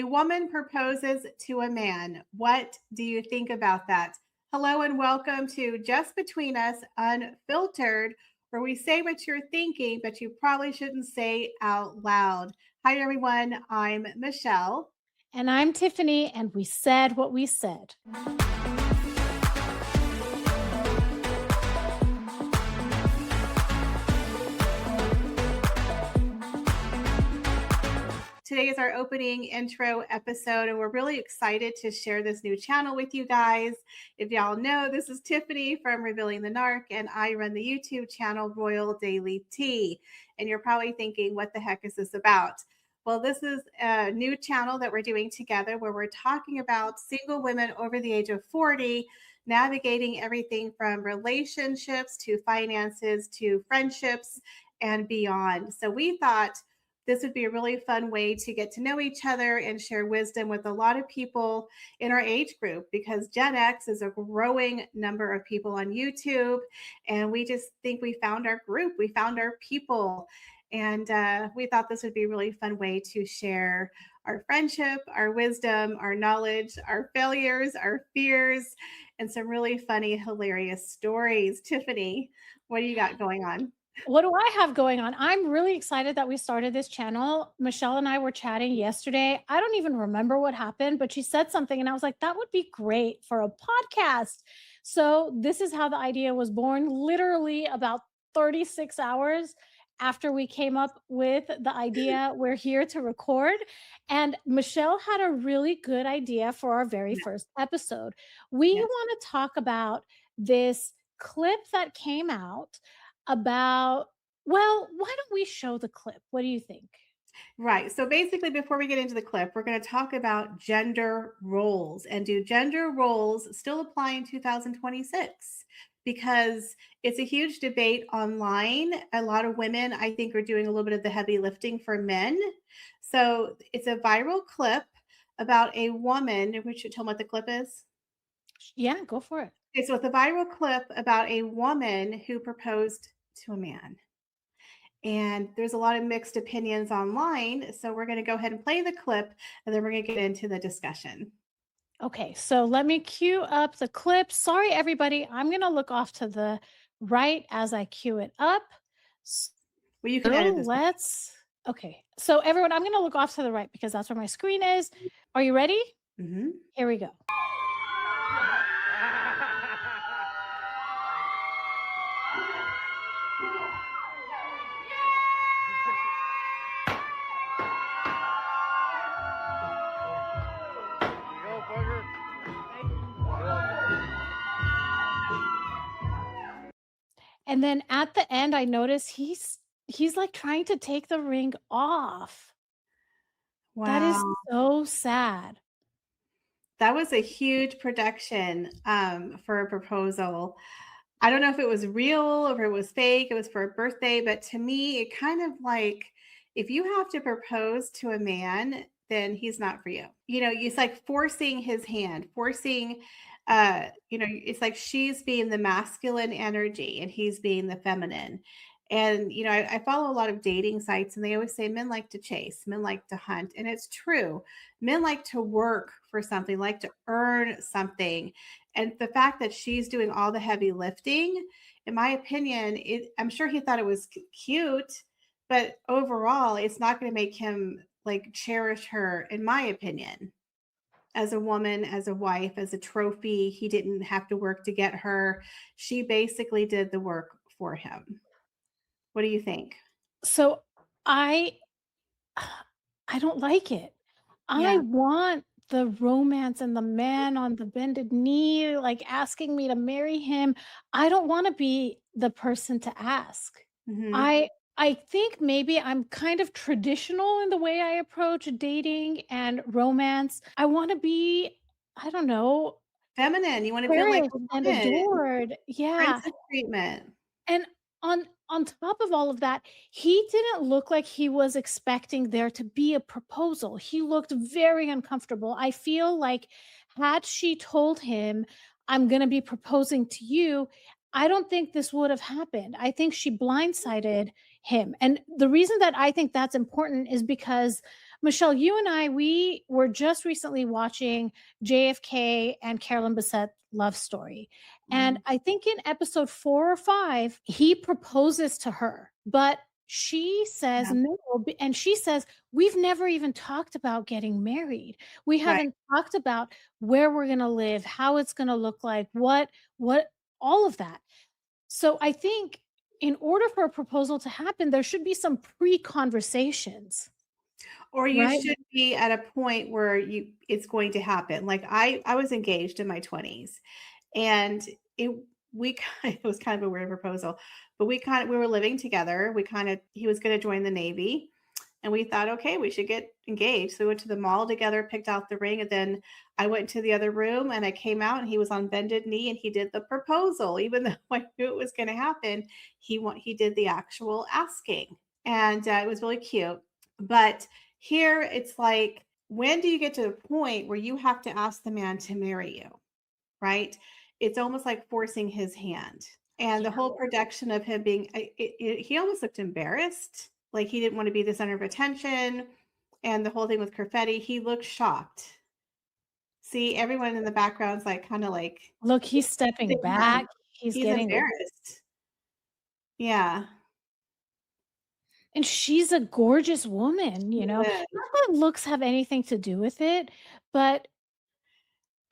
A woman proposes to a man. What do you think about that? Hello and welcome to Just Between Us Unfiltered, where we say what you're thinking, but you probably shouldn't say out loud. Hi, everyone. I'm Michelle. And I'm Tiffany, and we said what we said. Today is our opening intro episode, and we're really excited to share this new channel with you guys. If y'all know, this is Tiffany from Revealing the Narc, and I run the YouTube channel Royal Daily Tea. And you're probably thinking, what the heck is this about? Well, this is a new channel that we're doing together where we're talking about single women over the age of 40, navigating everything from relationships to finances to friendships and beyond. So we thought this would be a really fun way to get to know each other and share wisdom with a lot of people in our age group, because Gen X is a growing number of people on YouTube. And we just think we found our group, we found our people. And we thought this would be a really fun way to share our friendship, our wisdom, our knowledge, our failures, our fears, and some really funny, hilarious stories. Tiffany, what do you got going on? What do I have going on? I'm really excited that we started this channel. Michelle and I were chatting yesterday. I don't even remember what happened, but she said something, and I was like, that would be great for a podcast. So, this is how the idea was born, literally about 36 hours after we came up with the idea. We're here to record. And Michelle had a really good idea for our very first episode. We Yes. want to talk about this clip that came out about, well, why don't we show the clip? What do you think? Right. So basically, before we get into the clip, we're going to talk about gender roles, and do gender roles still apply in 2026? Because it's a huge debate online. A lot of women, I think, are doing a little bit of the heavy lifting for men. So it's a viral clip about a woman. We should tell them what the clip is. Yeah, go for it. Okay, so it's a viral clip about a woman who proposed to a man. And there's a lot of mixed opinions online. So we're going to go ahead and play the clip, and then we're going to get into the discussion. Okay, so let me cue up the clip. Sorry, everybody. I'm going to look off to the right as I cue it up. Well, you can So edit this. okay. So everyone, I'm going to look off to the right because that's where my screen is. Are you ready? Mm-hmm. Here we go. And then at the end, I notice he's like trying to take the ring off. That is Wow. so sad. That was a huge production for a proposal. I don't know if it was real or if it was fake. It was for a birthday, but to me, it kind of like, if you have to propose to a man, then he's not for you. You know, it's like forcing his hand, forcing, it's like she's being the masculine energy and he's being the feminine. And, I follow a lot of dating sites, and they always say men like to chase, men like to hunt. And it's true. Men like to work for something, like to earn something. And the fact that she's doing all the heavy lifting, in my opinion, I'm sure he thought it was cute, but overall, it's not going to make him like cherish her, in my opinion, as a woman, as a wife, as a trophy. He didn't have to work to get her. She basically did the work for him. What do you think? So I I don't like it. I Yeah. want the romance and the man on the bended knee, like asking me to marry him. I don't want to be the person to ask. Hmm. I think maybe I'm kind of traditional in the way I approach dating and romance. I want to be, I don't know, Feminine. You want to feel like cherished a and woman, adored. Yeah. princess treatment. And on top of all of that, he didn't look like he was expecting there to be a proposal. He looked very uncomfortable. I feel like had she told him, "I'm gonna be proposing to you," I don't think this would have happened. I think she blindsided him. And the reason that I think that's important is because Michelle, you and I, we were just recently watching JFK and Carolyn Bessette love story. And Mhm. I think in episode 4 or 5, he proposes to her, but she says Yeah. no. And she says, we've never even talked about getting married. We Right. haven't talked about where we're going to live, how it's going to look like, what, all of that. So I think in order for a proposal to happen, there should be some pre conversations, Or you right? should be at a point where it's going to happen. Like I was engaged in my 20s, and it we kind it was kind of a weird proposal, but we were living together. He was going to join the Navy, and we thought, okay, we should get engaged. So we went to the mall together, picked out the ring, and then I went to the other room and I came out and he was on bended knee and he did the proposal. Even though I knew it was going to happen, he did the actual asking, and it was really cute. But here it's like, when do you get to the point where you have to ask the man to marry you, right? It's almost like forcing his hand. And the Yeah. whole production of him being, he almost looked embarrassed, like he didn't want to be the center of attention. And the whole thing with confetti, he looked shocked. See, everyone in the background's like, kind of like, Look, he's stepping back. He's he's getting the embarrassed. Yeah. and she's a gorgeous woman, you know? Yeah. Not that looks have anything to do with it, but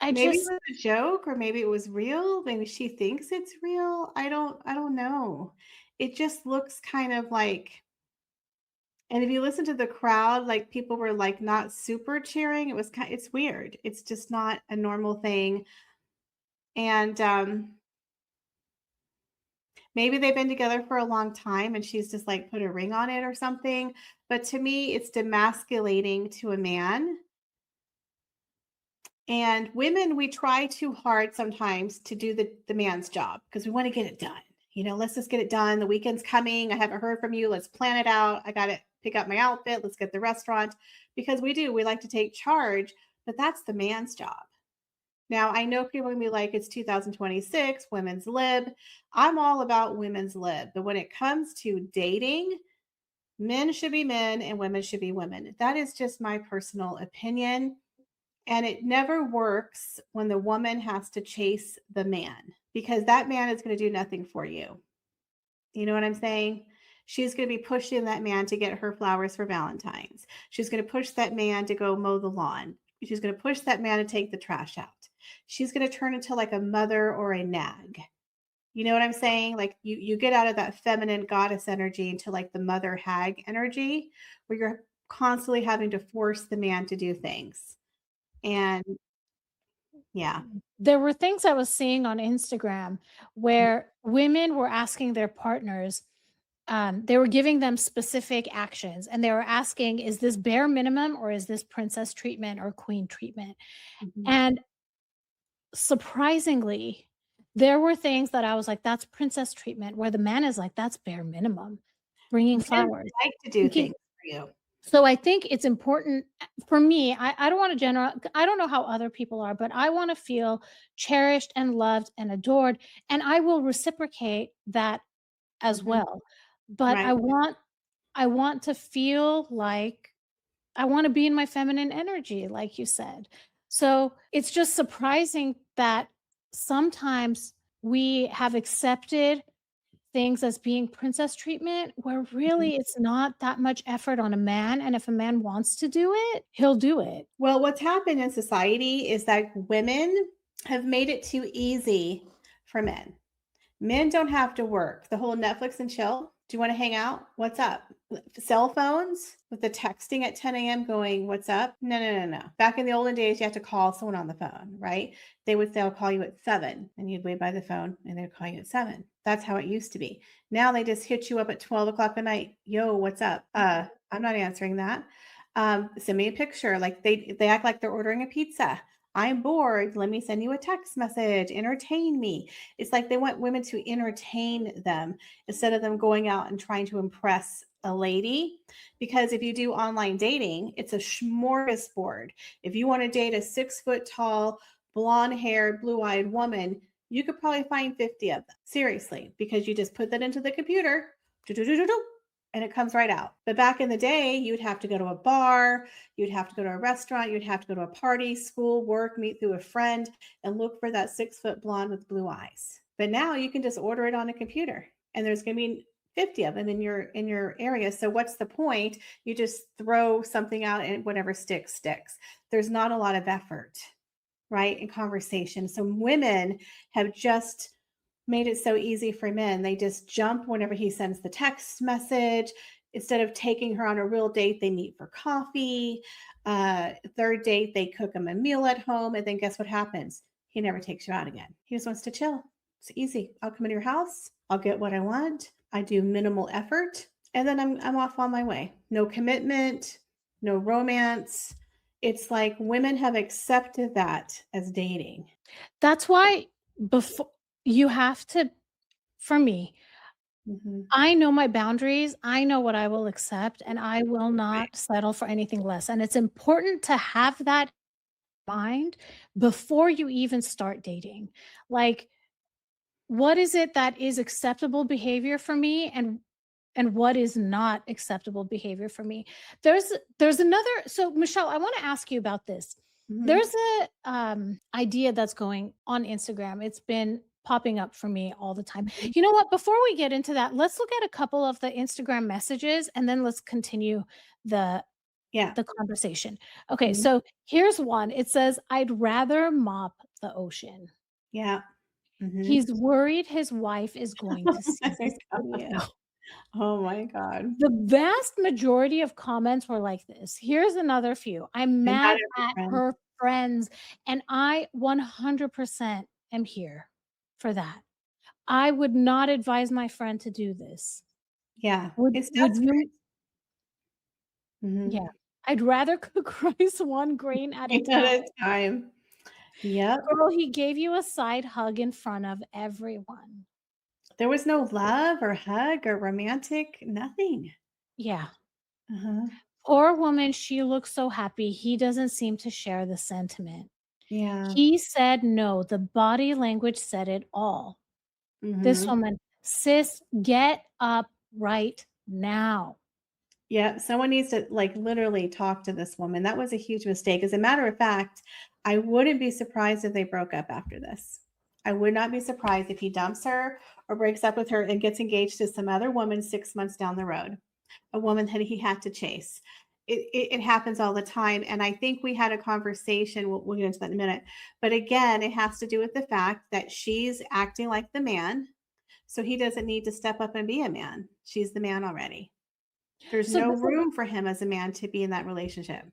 I Maybe it just was a joke or maybe it was real. Maybe she thinks it's real. I don't know. It just looks kind of like, and if you listen to the crowd, like people were like not super cheering. It's weird. It's just not a normal thing. And maybe they've been together for a long time and she's just like put a ring on it or something. But to me, it's demasculating to a man. And women, we try too hard sometimes to do the man's job because we want to get it done. Let's just get it done. The weekend's coming. I haven't heard from you. Let's plan it out. I got to pick up my outfit. Let's get the restaurant, because we like to take charge, but that's the man's job. Now, I know people are going to be like, it's 2026, women's lib. I'm all about women's lib. But when it comes to dating, men should be men and women should be women. That is just my personal opinion. And it never works when the woman has to chase the man, because that man is going to do nothing for you. You know what I'm saying? She's going to be pushing that man to get her flowers for Valentine's. She's going to push that man to go mow the lawn. She's going to push that man to take the trash out. She's going to turn into like a mother or a nag. You know what I'm saying? Like you get out of that feminine goddess energy into like the mother hag energy, where you're constantly having to force the man to do things. And yeah. there were things I was seeing on Instagram where women were asking their partners, they were giving them specific actions and they were asking, is this bare minimum or is this princess treatment or queen treatment? Mhm. And surprisingly, there were things that I was like, that's princess treatment, where the man is like, that's bare minimum, bringing Men flowers. like to do Thinking, things for you. so I think it's important for me. I don't want to I don't know how other people are, but I want to feel cherished and loved and adored. And I will reciprocate that as Mhm. well. But Right. I want to feel like I want to be in my feminine energy, like you said. So it's just surprising that sometimes we have accepted things as being princess treatment where Mhm. really it's not that much effort on a man. And if a man wants to do it, he'll do it. Well, what's happened in society is that women have made it too easy for men. Men don't have to work. The whole Netflix and chill. Do you want to hang out? What's up? Cell phones with the texting at 10 a.m. going, what's up? No, no, no, no. Back in the olden days, you had to call someone on the phone, right? They would say, I'll call you at 7, and you'd wait by the phone and they'd call you at 7. That's how it used to be. Now they just hit you up at 12 o'clock at night. Yo, what's up? I'm not answering that. Send me a picture. Like they act like they're ordering a pizza. I'm bored. Let me send you a text message. Entertain me. It's like they want women to entertain them instead of them going out and trying to impress a lady. Because if you do online dating, it's a smorgasbord. If you want to date a 6 foot tall, blonde haired, blue eyed woman, you could probably find 50 of them. Seriously, because you just put that into the computer, and it comes right out. But back in the day, you'd have to go to a bar, you'd have to go to a restaurant, you'd have to go to a party, school, work, meet through a friend, and look for that 6 foot blonde with blue eyes. But now you can just order it on a computer, and there's going to be 50 of them in your area. So what's the point? You just throw something out and whatever sticks sticks. There's not a lot of effort, right, in conversation. So women have just made it so easy for men. They just jump whenever he sends the text message. Instead of taking her on a real date, they meet for coffee. Third date, they cook him a meal at home. And then guess what happens? He never takes you out again. He just wants to chill. It's easy. I'll come into your house. I'll get what I want. I do minimal effort. And then I'm off on my way. No commitment, no romance. It's like women have accepted that as dating. That's why before you have to, for me, Mhm. I know my boundaries. I know what I will accept, and I will Right. not settle for anything less. And it's important to have that in mind before you even start dating. Like, what is it that is acceptable behavior for me, and what is not acceptable behavior for me? There's another, so Michelle, I want to ask you about this. Mhm. There's a idea that's going on Instagram. It's been popping up for me all the time. Mhm. You know what? Before we get into that, let's look at a couple of the Instagram messages and then let's continue the Yeah. the conversation. Okay, Mhm. so here's one. It says, "I'd rather mop the ocean." Yeah. Mhm. He's worried his wife is going to see Oh my this video. god. Oh my god. The vast majority of comments were like this. Here's another few. "I'm And not mad every at friend. her friends, and I 100% am here for that. I would not advise my friend to do this. Yeah. It's Would desperate. you?" Mhm. Yeah. "I'd rather cook rice one grain at a At time." a time. Yep. "Girl, he gave you a side hug in front of everyone." There was no love or hug or romantic, nothing. Yeah. Uh-huh. "Poor woman, she looks so happy. He doesn't seem to share the sentiment. Yeah. He said no. The body language said it all." This Mhm. woman, "Sis, get up right now." Yeah, someone needs to, like, literally talk to this woman. That was a huge mistake. As a matter of fact, I wouldn't be surprised if they broke up after this. I would not be surprised if he dumps her or breaks up with her and gets engaged to some other woman 6 months down the road, a woman that he had to chase. It happens all the time, and I think we had a conversation, we'll get into that in a minute, but again, it has to do with the fact that she's acting like the man, so he doesn't need to step up and be a man. She's the man already. There's So no th room for him as a man to be in that relationship.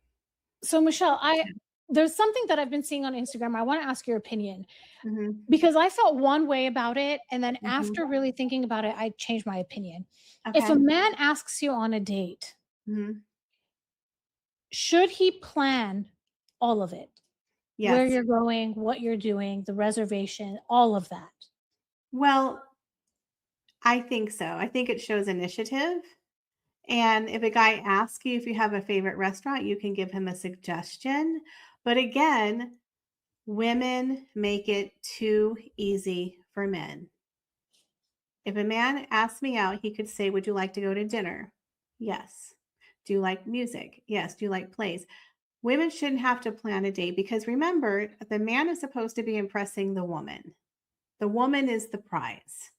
so Michelle, I Yeah. there's something that I've been seeing on Instagram. I wanna ask your opinion Mhm, because I felt one way about it, and then mhm. after really thinking about it, I changed my opinion. If a Okay. man asks you on a date, Mhm. should he plan all of it? Where Yes. you're going, what you're doing, the reservation, all of that? Well, I think so. I think it shows initiative, and if a guy asks you if you have a favorite restaurant, you can give him a suggestion, but again, women make it too easy for men. If a man asks me out, he could say, "Would you like to go to dinner?" "Yes." "Do you like music?" "Yes." "Do you like plays?" Women shouldn't have to plan a date because remember, the man is supposed to be impressing the woman. The woman is the prize.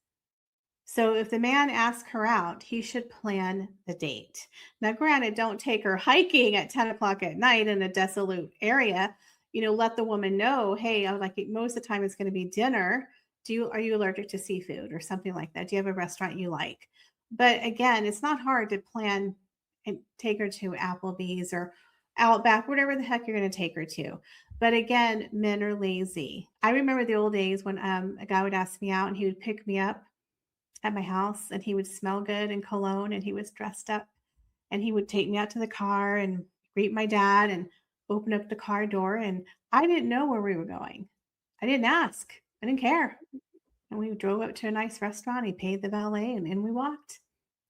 So if the man asks her out, he should plan the date. Now, granted, don't take her hiking at 10 o'clock at night in a desolate area. Let the woman know, hey, I like it. Most of the time it's going to be dinner. Are you allergic to seafood or something like that? Do you have a restaurant you like? But again, it's not hard to plan and take her to Applebee's or Outback, whatever the heck you're going to take her to. But again, men are lazy. I remember the old days when a guy would ask me out and he would pick me up at my house and he would smell good in cologne and he was dressed up and he would take me out to the car and greet my dad and open up the car door and I didn't know where we were going. I didn't ask. I didn't care. And we drove up to a nice restaurant. He paid the valet and we walked.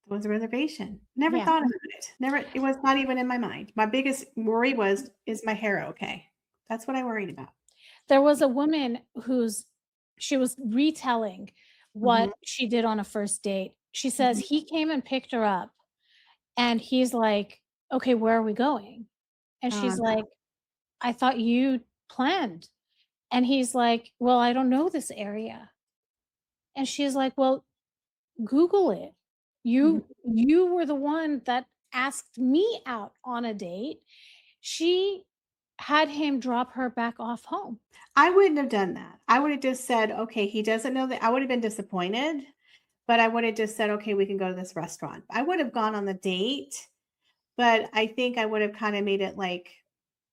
There was a reservation. Never Yeah. thought about it. Never, it was not even in my mind. My biggest worry was, is my hair okay? That's what I worried about. There was a woman she was retelling what Mhm. she did on a first date. She says Mhm. he came and picked her up, And he's like, "Okay, where are we going?" And she's No. like, "I thought you planned." And he's like, "Well, I don't know this area." And she's like, "Well, Google it. Mhm. You were the one that asked me out on a date." She had him drop her back off home. I wouldn't have done that. I would have just said, "Okay, he doesn't know that." I would have been disappointed, but I would have just said, "Okay, we can go to this restaurant." I would have gone on the date, but I think I would have kinda made it like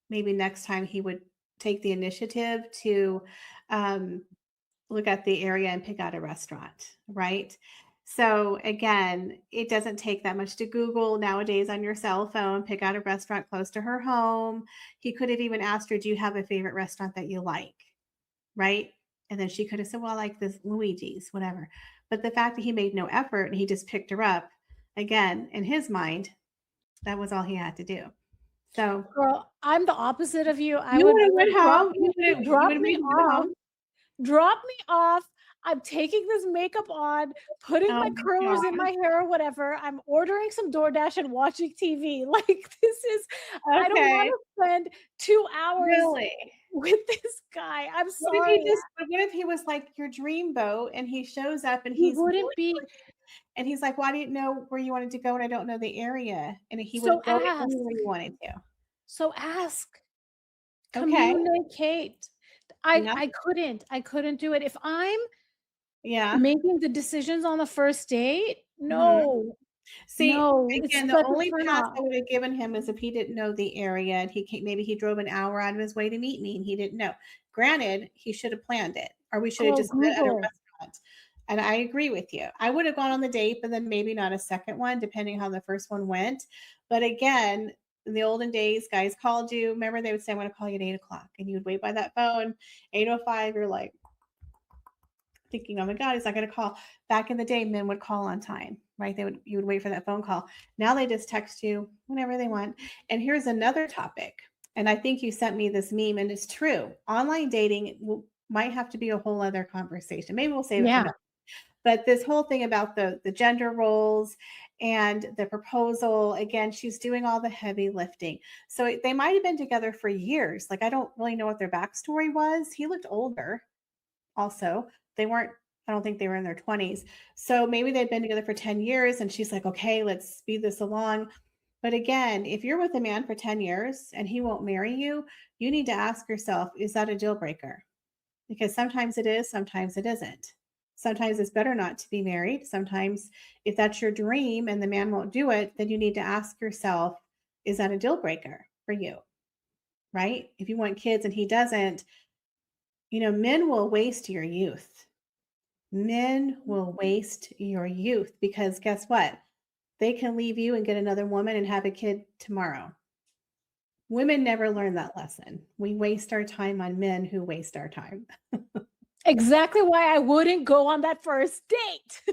maybe next time he would take the initiative to, um, look at the area and pick out a restaurant, right? So again, it doesn't take that much to Google nowadays on your cell phone, pick out a restaurant close to her home. He could have even asked her, "Do you have a favorite restaurant that you like?" Right? And then she could have said, "Well, I like this Luigi's, whatever." But the fact that he made no effort and he just picked her up, again, in his mind, that was all he had to do. So Girl, I'm the opposite of you. I you would would be have like, went home. You would have made him go off, home. drop me off. I'm taking this makeup on, putting Oh my my curlers in god. my hair or whatever. I'm ordering some DoorDash and watching TV. Like, this is I don't Okay. wanna spend 2 hours Really? with this guy. I'm What if he sorry. just what if he was like your dream boat and he shows up and He he's wouldn't really be and he's like, "Well, I didn't know where you wanted to go and I don't know the area." And he so would go ask. anywhere you wanted to. So ask. Okay. Communicate. Yeah. I couldn't do it. If I'm Yeah. making the decisions on the first date, Mhm. no, See, no, it's again, the such a only turn pass off. I would have given him is if he didn't know the area and maybe he drove an hour out of his way to meet me and he didn't know. Granted, he should have planned it or we should have Girl, just met at a Google. restaurant. And I agree with you. I would have gone on the date, but then maybe not a second one, depending how the first one went. But again, in the olden days, guys called you. Remember, they would say, "I want to call you at 8 o'clock." And you would wait by that phone. 8:05, you're like, thinking, "Oh my god, he's not gonna call." Back in the day, men would call on time, right? You would wait for that phone call. Now they just text you whenever they want. And here's another topic, and I think you sent me this meme, and it's true. Online dating might have to be a whole other conversation. Maybe we'll save it for Yeah. another. But this whole thing about the gender roles and the proposal, again, she's doing all the heavy lifting. So they might have been together for years. Like I don't really know what their backstory was. He looked older also. They weren't I don't think they were in their 20s. So maybe they'd been together for 10 years and she's like, "Okay, let's speed this along." But again, if you're with a man for 10 years and he won't marry you, you need to ask yourself, is that a deal breaker? Because sometimes it is, sometimes it isn't. Sometimes it's better not to be married. Sometimes if that's your dream and the man won't do it, then you need to ask yourself, is that a deal breaker for you? Right? If you want kids and he doesn't, men will waste your youth. Men will waste your youth because guess what? They can leave you and get another woman and have a kid tomorrow. Women never learn that lesson. We waste our time on men who waste our time. Exactly why I wouldn't go on that first date.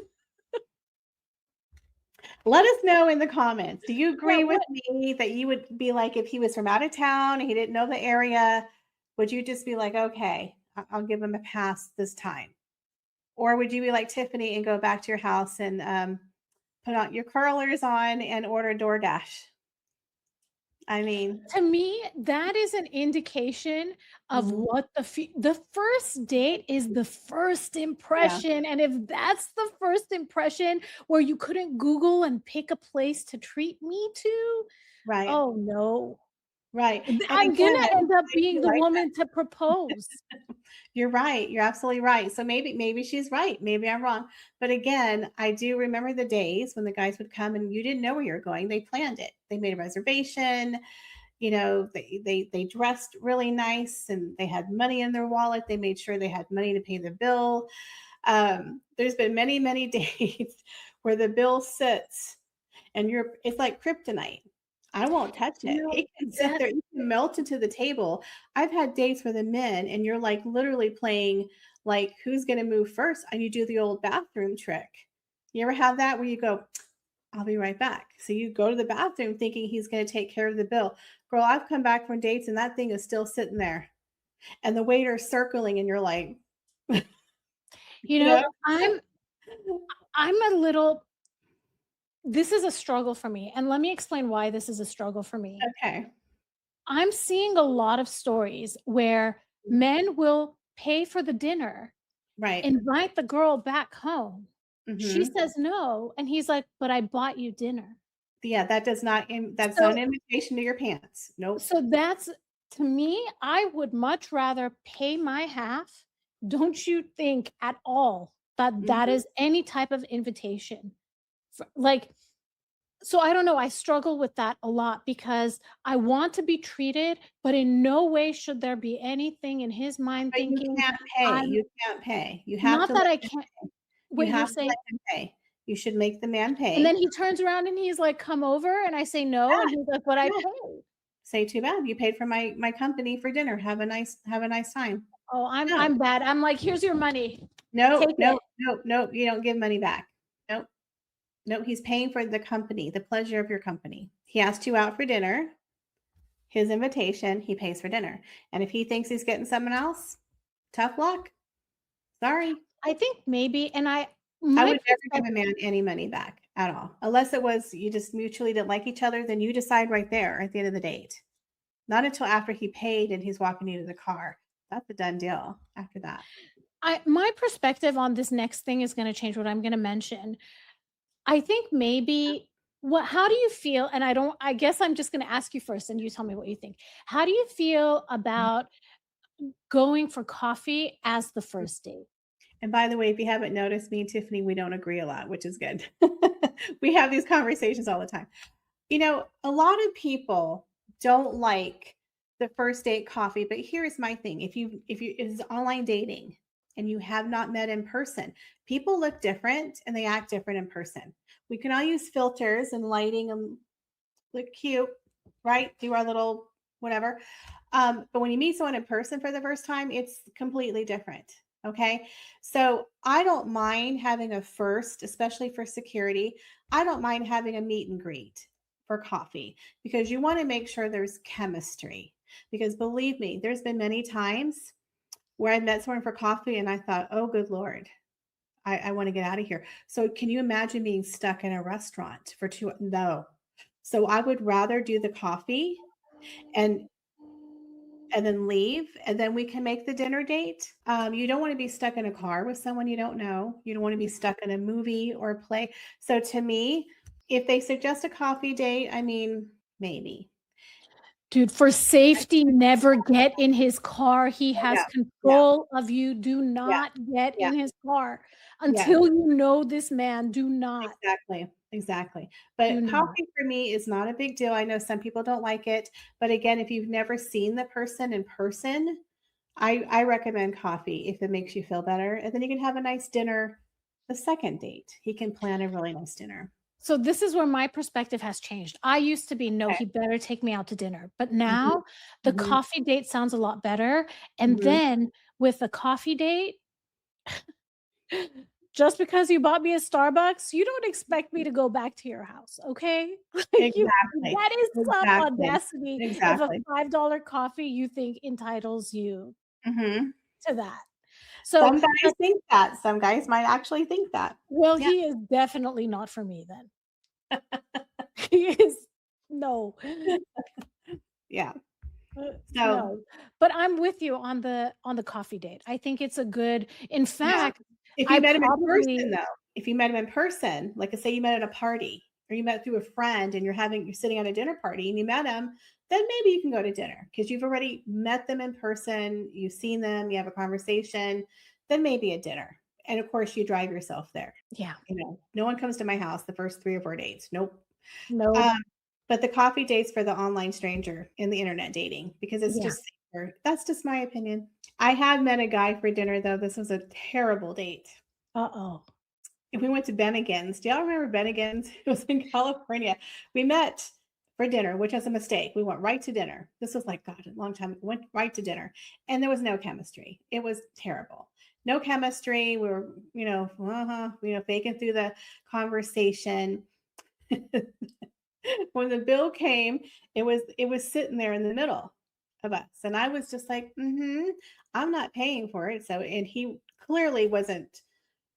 Let us know in the comments. Do you Yeah, agree with what me that you would be like if he was from out of town and he didn't know the area, would you just be like, "Okay, I'll give him a pass this time?" Or would you be like Tiffany and go back to your house and put on your curlers on and order DoorDash? I mean, to me, that is an indication of mhm, what the first date is the first yeah, impression, and if that's the first impression where you couldn't Google and pick a place to treat me to, right, oh, no. right. And I'm again, gonna end up being you're the right. woman to propose. You're right. You're absolutely right. So maybe she's right. Maybe I'm wrong. But again, I do remember the days when the guys would come and you didn't know where you were going. They planned it. They made a reservation. They dressed really nice and they had money in their wallet. They made sure they had money to pay the bill. There's been many days where the bill sits and it's like kryptonite. I won't touch You it. know, It can sit that there, it can melt into the table. I've had dates for the men and you're like literally playing like who's gonna move first, and you do the old bathroom trick. You ever have that where you go, "I'll be right back." So you go to the bathroom thinking he's gonna take care of the bill. Girl, I've come back from dates and that thing is still sitting there and the waiter's circling and you're like, you you know, know? I'm a little this is a struggle for me. And let me explain why this is a struggle for me. Okay. I'm seeing a lot of stories where men will pay for the dinner, Right. invite the girl back home. She Hmm. says no, and he's like, "But I bought you dinner." Yeah, that's not an So invitation to your pants. Nope. so that's to me, I would much rather pay my half. Don't you think at all that that Mhm. is any type of invitation? Like, so I don't know, I struggle with that a lot because I want to be treated, but in no way should there be anything in his mind But you thinking can't pay, I'm you can't pay. You have not to that let I him can't. you Wait, you're have to saying, let him pay. You should make the man and then pay. he turns around and he's like, "Come over," and I say, "No," and Yeah, he's like, "But I yeah. paid." Say, "Too bad, you paid for my company for dinner. Have a nice time." Oh, I'm No. I'm bad. I'm like, "Here's your money. No, Take no, it." no, no, you don't give money back. Nope. No, he's paying for the company, the pleasure of your company. He asked you out for dinner, his invitation, he pays for dinner. And if he thinks he's getting someone else, tough luck. Sorry. I think maybe, and I my would never give a perspective, man any money back at all. Unless it was you just mutually didn't like each other, then you decide right there at the end of the date. Not until after he paid and he's walking you to the car. That's a done deal after that. my perspective on this next thing is gonna change what I'm gonna mention. I think maybe, what how do you feel, and I guess I'm just gonna ask you first and you tell me what you think. How do you feel about going for coffee as the first date? And by the way, if you haven't noticed, me and Tiffany, we don't agree a lot, which is good. We have these conversations all the time. A lot of people don't like the first date coffee, but here's my thing. If you is online dating and you have not met in person, people look different and they act different in person. We can all use filters and lighting and look cute, right? Do our little whatever. But when you meet someone in person for the first time, it's completely different. Okay. So I don't mind having a first, especially for security. I don't mind having a meet and greet for coffee because you want to make sure there's chemistry. Because believe me, there's been many times where I met someone for coffee and I thought, oh, good Lord, I want to get out of here. So can you imagine being stuck in a restaurant for two? No. So I would rather do the coffee and then leave, and then we can make the dinner date. You don't want to be stuck in a car with someone you don't know. You don't want to be stuck in a movie or a play. So to me, if they suggest a coffee date, I mean, maybe. Dude, for safety, never get in his car. He Oh, has yeah, yeah, control of you. Do yeah, not get yeah, in his car yeah. until you know this man. Do not. Exactly, exactly. Do But not. coffee for me is not a big deal. I know some people don't like it, but again, if you've never seen the person in person, I recommend coffee if it makes you feel better, and then you can have a nice dinner the second date. He can plan a really nice dinner. So this is where my perspective has changed. I used to be, "No, Okay. he better take me out to dinner." But Mhm, now the mhm, coffee date sounds a lot better. And mhm. then with the coffee date, just because you bought me a Starbucks, you don't expect me to go back to your house, okay? Like, you, Exactly, that is some exactly, audacity if a exactly. $5 coffee you think entitles you Mhm. to that. So, Some guys think that, some guys might actually think that. well, Yeah. he is definitely not for me then. He is, no. Yeah. So, No, but I'm with you on the coffee date. I think it's a good, in yeah. fact, If you I met him in person, probably, though, if you met him in person, like, say you met at a party or you met through a friend and you're sitting at a dinner party and you met him, then maybe you can go to dinner because 'cause you've already met them in person, you've seen them, you have a conversation, then maybe a dinner. And of course, you drive yourself there. yeah, No one comes to my house the first 3 or 4 dates. Nope. no, Um, but the coffee dates for the online stranger in the internet dating because it's yeah, just safer. That's just my opinion. I had met a guy for dinner though. This was a terrible date. uh-oh. And we went to Bennigans. Do y'all remember Bennigans? It was in California. We met for dinner, which was a mistake. We went right to dinner. This was like, God, a long time ago. Went right to dinner. And there was no chemistry. It was terrible. No chemistry. We were, faking through the conversation. When the bill came, it was sitting there in the middle of us. And I was just like, I'm not paying for it. So, and he clearly wasn't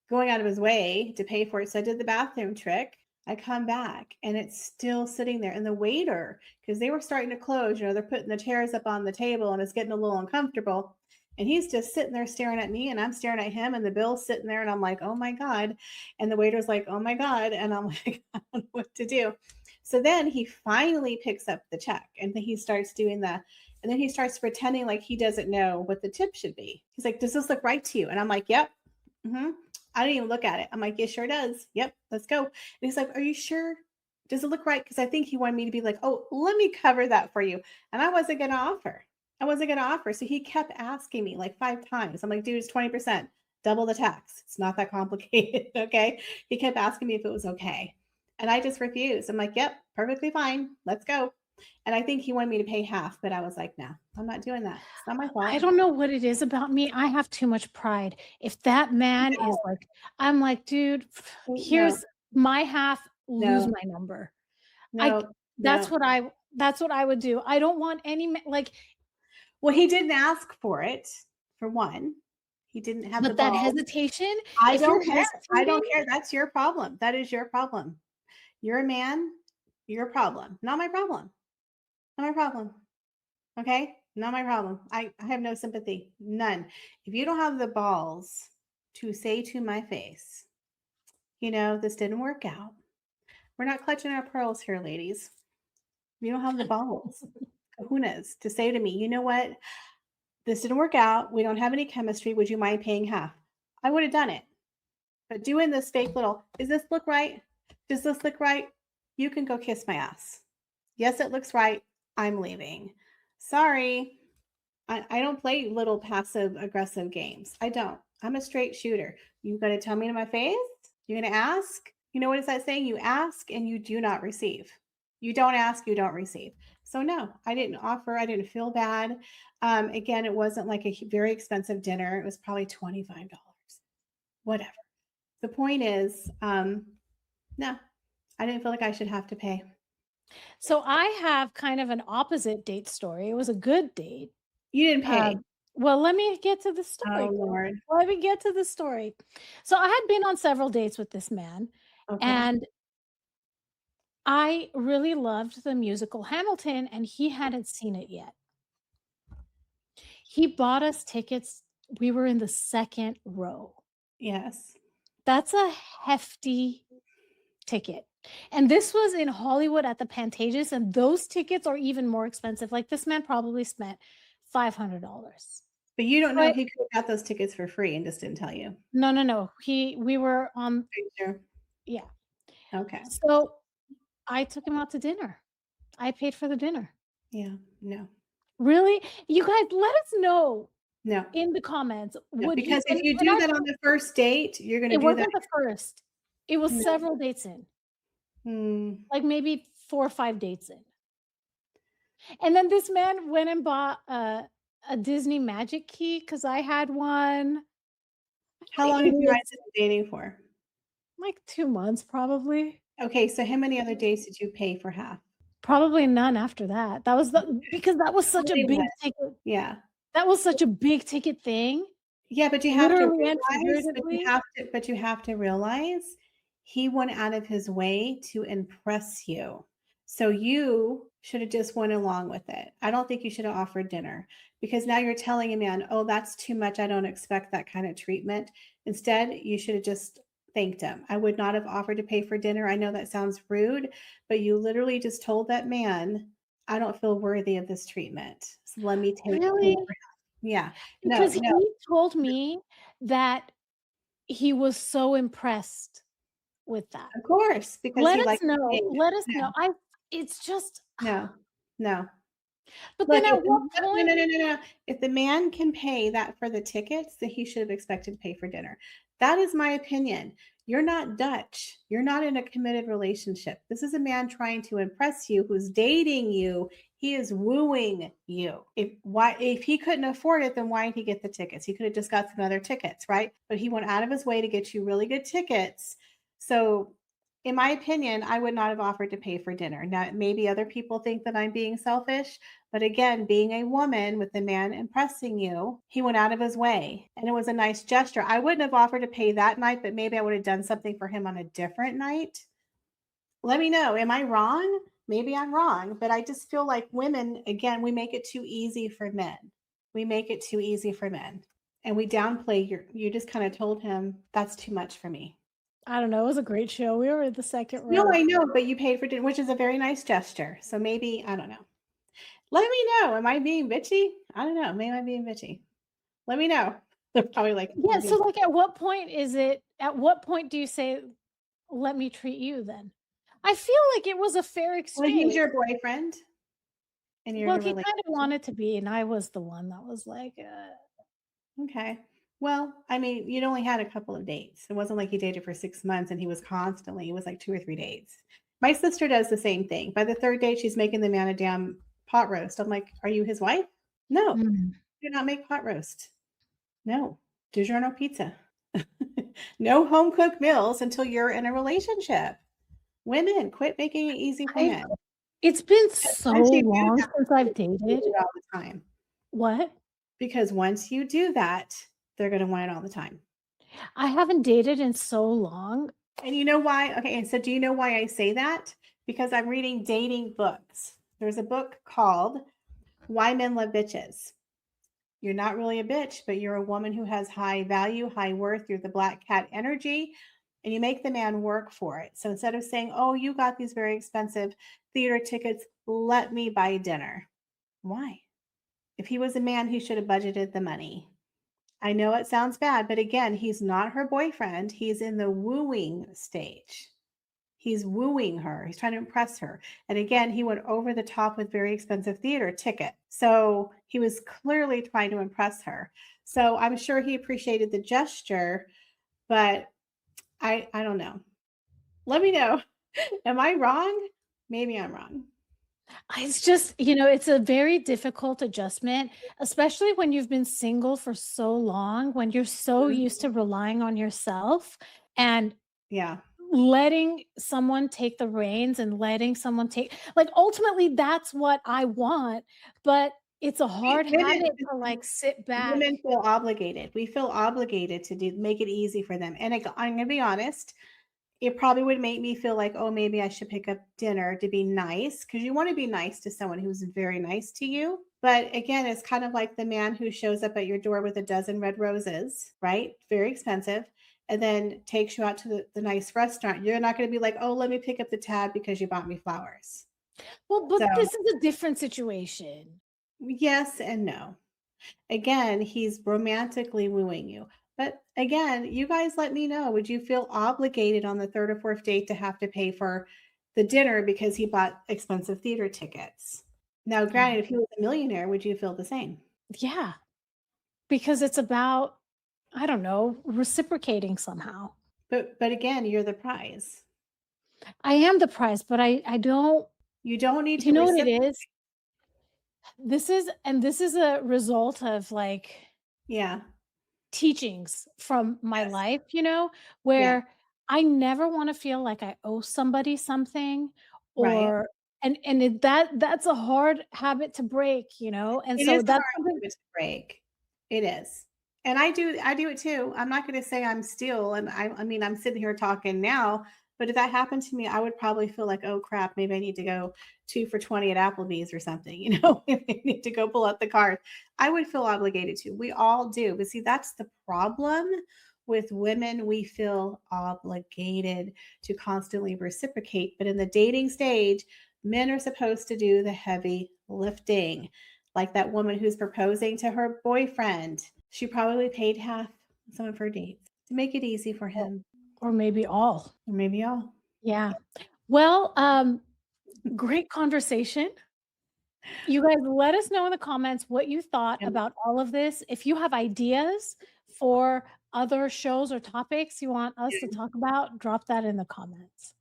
going out of his way to pay for it. So I did the bathroom trick. I come back and it's still sitting there. And the waiter, because they were starting to close, they're putting the chairs up on the table and it's getting a little uncomfortable. And he's just sitting there staring at me and I'm staring at him and the bill's sitting there and I'm like, oh my God. And the waiter's like, oh my God. And I'm like, I don't know what to do. So then he finally picks up the check and then he starts doing and then he starts pretending like he doesn't know what the tip should be. He's like, does this look right to you? And I'm like, yep. Mm-hmm. I didn't even look at it. I'm like, yeah, sure does. Yep, let's go. And he's like, are you sure? Does it look right? Because I think he wanted me to be like, oh, let me cover that for you. And I wasn't going to offer. I wasn't going to offer. So he kept asking me like 5 times. I'm like, dude, it's 20%, double the tax. It's not that complicated. Okay. He kept asking me if it was okay. And I just refused. I'm like, yep, perfectly fine. Let's go. And I think he wanted me to pay half, but I was like, no, I'm not doing that. It's not my I fault. don't know what it is about me. I have too much pride. If that man is No, like, I'm like, dude, no, here's my half, lose no, my number. I no, that's no. what I would do. I don't want any like, Well, he didn't ask for it, for one. He didn't have the but that balls. hesitation, I if you're don't care. I hesitating, don't care. That's your problem. That is your problem. You're a man. Your problem. Not my problem. Not my problem. Okay? Not my problem. I have no sympathy. None. If you don't have the balls to say to my face, this didn't work out. We're not clutching our pearls here, ladies. You don't have the balls, kahunas, to say to me, you know what? This didn't work out. We don't have any chemistry. Would you mind paying half? I would have done it. But doing this fake little, does this look right? Does this look right? You can go kiss my ass. Yes, it looks right. I'm leaving. Sorry. I don't play little passive aggressive games. I don't. I'm a straight shooter. You got to tell me to my face. You're going to ask. You know what is that saying? You ask and you do not receive. You don't ask, you don't receive. So no, I didn't offer. I didn't feel bad. Again, it wasn't like a very expensive dinner. It was probably $25. Whatever. The point is, no, I didn't feel like I should have to pay. so I have kind of an opposite date story. It was a good date. You didn't pay. Well, let me get to the Oh story, girl. Lord. Let me get to the story. So I had been on several dates with this man, Okay. and I really loved the musical Hamilton, and he hadn't seen it yet. He bought us tickets. We were in the second row. Yes. That's a hefty ticket. And this was in Hollywood at the Pantages, and those tickets are even more expensive. Like this man probably spent $500. But you don't know Right? he could have got those tickets for free and just didn't tell you. No, no, no. We were on, Are you sure? yeah. Okay. So I took him out to dinner. I paid for the dinner. Yeah. No. Really? You guys let us know No. in the comments. No. Would you Because if you and do that on the first date, you're gonna it do that. wasn't the first. It was No. several dates in, Hmm. like maybe 4 or 5 dates in. And then this man went and bought a Disney Magic Key because I had one. How long have you guys been dating for? Like 2 months probably. Okay, so how many other days did you pay for half? Probably none after that. That was the because that was such a Really big what? ticket. Yeah. That was such a big ticket thing, Yeah, but you have to literally and realize figuratively. but you have to realize he went out of his way to impress you. So you should have just went along with it. I don't think you should have offered dinner because now you're telling a man, "Oh, that's too much. I don't expect that kind of treatment." Instead, you should have just thanked him. I would not have offered to pay for dinner. I know that sounds rude, but you literally just told that man, "I don't feel worthy of this treatment. So let me take pay Really? for half." Yeah. No, Because no. he told me that he was so impressed with that. Of course, because he likes to pay. Let us No, know. I it's just no, no. but then Look, at what no, no, point no, no, no. If the man can pay that for the tickets, then he should have expected to pay for dinner. That is my opinion. You're not Dutch. You're not in a committed relationship. This is a man trying to impress you who's dating you. He is wooing you. If he couldn't afford it, then why did he get the tickets? He could have just got some other tickets, right? But he went out of his way to get you really good tickets. So in my opinion, I would not have offered to pay for dinner. Now, maybe other people think that I'm being selfish, but again, being a woman with the man impressing you, he went out of his way and it was a nice gesture. I wouldn't have offered to pay that night, but maybe I would have done something for him on a different night. Let me know. Am I wrong? Maybe I'm wrong, but I just feel like women, again, we make it too easy for men. We make it too easy for men. And we downplay you just kind of told him that's too much for me. I don't know. It was a great show. We were in the second No, row. I know, but you paid for dinner, which is a very nice gesture. So maybe, I don't know. Let me know. Am I being bitchy? I don't know. Maybe I'm being bitchy. Let me know. They're probably like, Yeah. you're So, being, like, at what point is it? At what point do you say, "Let me treat you"? Then I feel like it was a fair well, he's exchange. your boyfriend and you're in Well, a he kind of relationship. wanted to be, and I was the one that was like, Okay. Well, I mean, you'd only had a couple of dates. It wasn't like he dated for 6 months and he was constantly it was like 2 or 3 dates. My sister does the same thing. By the 3rd date, she's making the man a damn pot roast. I'm like, "Are you his wife?" "No, mm. do not make pot roast." "No, DiGiorno pizza." No home cooked meals until you're in a relationship. Women, quit making it easy for I men. It's been 'Cause so once you do long that, since they I've do dated. it all the time. What? Because once you do that, they're gonna want it all the time. I haven't dated in so long. And you know why? Okay, and so do you know why I say that? Because I'm reading dating books. There's a book called Why Men Love Bitches. You're not really a bitch, but you're a woman who has high value, high worth. You're the black cat energy, and you make the man work for it. So instead of saying, "Oh, you got these very expensive theater tickets, let me buy dinner." Why? If he was a man, he should have budgeted the money. I know it sounds bad, but again, he's not her boyfriend. He's in the wooing stage. He's wooing her. He's trying to impress her. And again, he went over the top with very expensive theater ticket. So he was clearly trying to impress her. So I'm sure he appreciated the gesture, but I don't know. Let me know. Am I wrong? Maybe I'm wrong. It's just, it's a very difficult adjustment, especially when you've been single for so long, when you're so Mhm. used to relying on yourself and Yeah. letting someone take the reins and letting someone take, like, ultimately that's what I want, but it's a hard Women, habit to, like, sit back. women feel obligated. We feel obligated to make it easy for them. And I'm gonna be honest, it probably would make me feel like, oh, maybe I should pick up dinner to be nice because you want to be nice to someone who's very nice to you. But again, it's kind of like the man who shows up at your door with a dozen red roses, right? Very expensive. And then takes you out to the nice restaurant. You're not going to be like, oh, let me pick up the tab because you bought me flowers. Well, So, but this is a different situation. yes and no. Again, he's romantically wooing you. But again, you guys let me know. Would you feel obligated on the 3rd or 4th date to have to pay for the dinner because he bought expensive theater tickets? Now, Oh, granted, if he was a millionaire, would you feel the same? yeah, because it's about, I don't know, reciprocating somehow. But again, you're the prize. I am the prize, but I don't, You don't need you to know what it reciprocate. is? This is a result of, like, Yeah. teachings from my Yes. life, Yeah. where I never wanna feel like I owe somebody something, Right. or that's a hard habit to break, and It so is a that's hard something. habit to break. It is. And I do it too. I'm not gonna say I'm still and I mean, I'm sitting here talking now, but if that happened to me, I would probably feel like, "Oh, crap, maybe I need to go 2 for 20 at Applebee's or something," you know? If I need to go pull out the card. I would feel obligated to. We all do. But see, that's the problem with women. We feel obligated to constantly reciprocate. But in the dating stage, men are supposed to do the heavy lifting. Like that woman who's proposing to her boyfriend. She probably paid half some of her dates to make it easy for Or him, or maybe all. or maybe all. Yeah. Well, great conversation. You guys, let us know in the comments what you thought And about all of this. If you have ideas for other shows or topics you want us to talk about, drop that in the comments.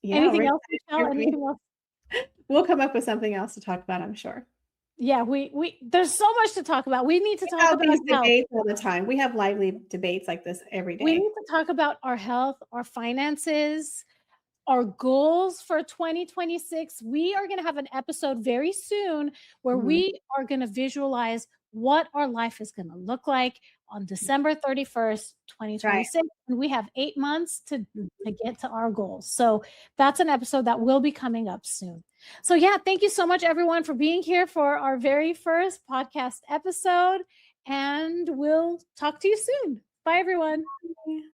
yeah, we're Anything else, excited to hear Michelle? from you. Anything else? We'll come up with something else to talk about, I'm sure. Yeah, we there's so much to talk about. We need to We talk have about these health. debates all the time. We have lively debates like this every We day. need to talk about our health, our finances, our goals for 2026. We are going to have an episode very soon where Mhm. we are going to visualize what our life is going to look like on December 31st, That's right. 2026. And we have 8 months to Mhm. get to our goals. So that's an episode that will be coming up soon. So yeah, thank you so much everyone for being here for our very first podcast episode, and we'll talk to you soon. Bye everyone.